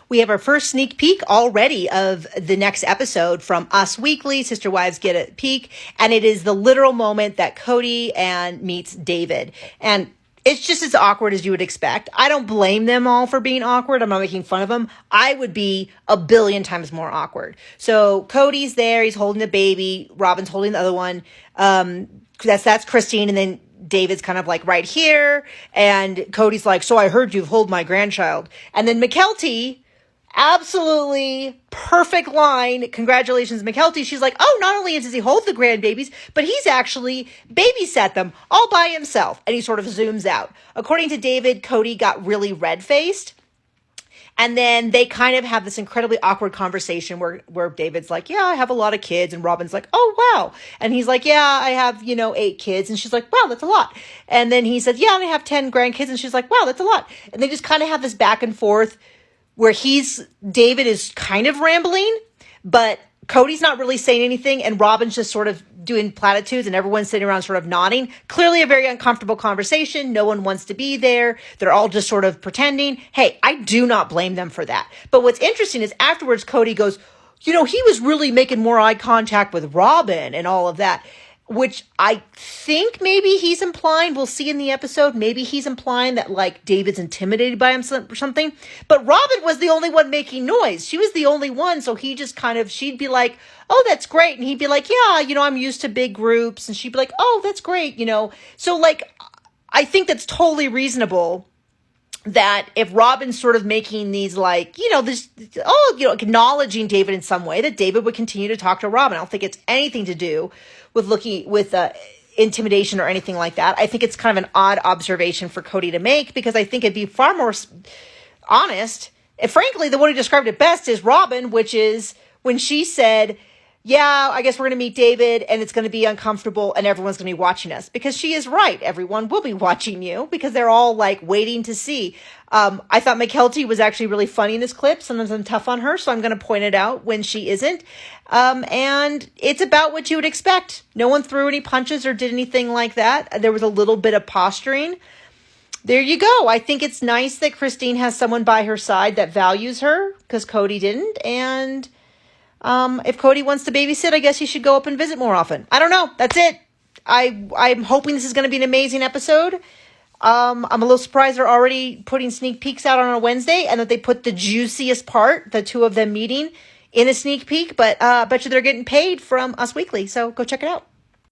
We have our first sneak peek already of the next episode from Us Weekly. Sister Wives get a peek, and it is the literal moment that Kody and meets David. And it's just as awkward as you would expect. I don't blame them all for being awkward. I'm not making fun of them. I would be a billion times more awkward. So Cody's there. He's holding the baby. Robin's holding the other one. That's Christine. And then David's kind of like right here. And Cody's like, so I heard you've held my grandchild. And then McKelty, absolutely perfect line. Congratulations, McKelty. She's like, oh, not only does he hold the grandbabies, but he's actually babysat them all by himself. And he sort of zooms out. According to David, Kody got really red-faced. And then they kind of have this incredibly awkward conversation where David's like, yeah, I have a lot of kids. And Robin's like, oh, wow. And he's like, yeah, I have, 8 kids. And she's like, wow, that's a lot. And then he says, yeah, and I have 10 grandkids. And she's like, wow, that's a lot. And they just kind of have this back and forth where David is kind of rambling, but Cody's not really saying anything. And Robin's just sort of doing platitudes and everyone's sitting around sort of nodding. Clearly a very uncomfortable conversation. No one wants to be there. They're all just sort of pretending. Hey, I do not blame them for that. But what's interesting is afterwards, Kody goes, he was really making more eye contact with Robin and all of that, which I think maybe he's implying, we'll see in the episode, maybe he's implying that like David's intimidated by him or something. But Robin was the only one making noise. She was the only one. So he just she'd be like, oh, that's great. And he'd be like, yeah, I'm used to big groups. And she'd be like, oh, that's great. So like, I think that's totally reasonable that if Robin's sort of making these acknowledging David in some way, that David would continue to talk to Robin. I don't think it's anything to do with intimidation or anything like that. I think it's kind of an odd observation for Kody to make because I think it'd be far more honest. And frankly, the one who described it best is Robin, which is when she said, yeah, I guess we're going to meet David and it's going to be uncomfortable and everyone's going to be watching us, because she is right. Everyone will be watching you because they're all like waiting to see. I thought McKelty was actually really funny in this clip. Sometimes I'm tough on her, so I'm going to point it out when she isn't. And it's about what you would expect. No one threw any punches or did anything like that. There was a little bit of posturing. There you go. I think it's nice that Christine has someone by her side that values her because Kody didn't. And if Kody wants to babysit, I guess he should go up and visit more often. I don't know. That's it. I'm hoping this is going to be an amazing episode. I'm a little surprised they're already putting sneak peeks out on a Wednesday and that they put the juiciest part, the two of them meeting, in a sneak peek. But I bet you they're getting paid from Us Weekly. So go check it out.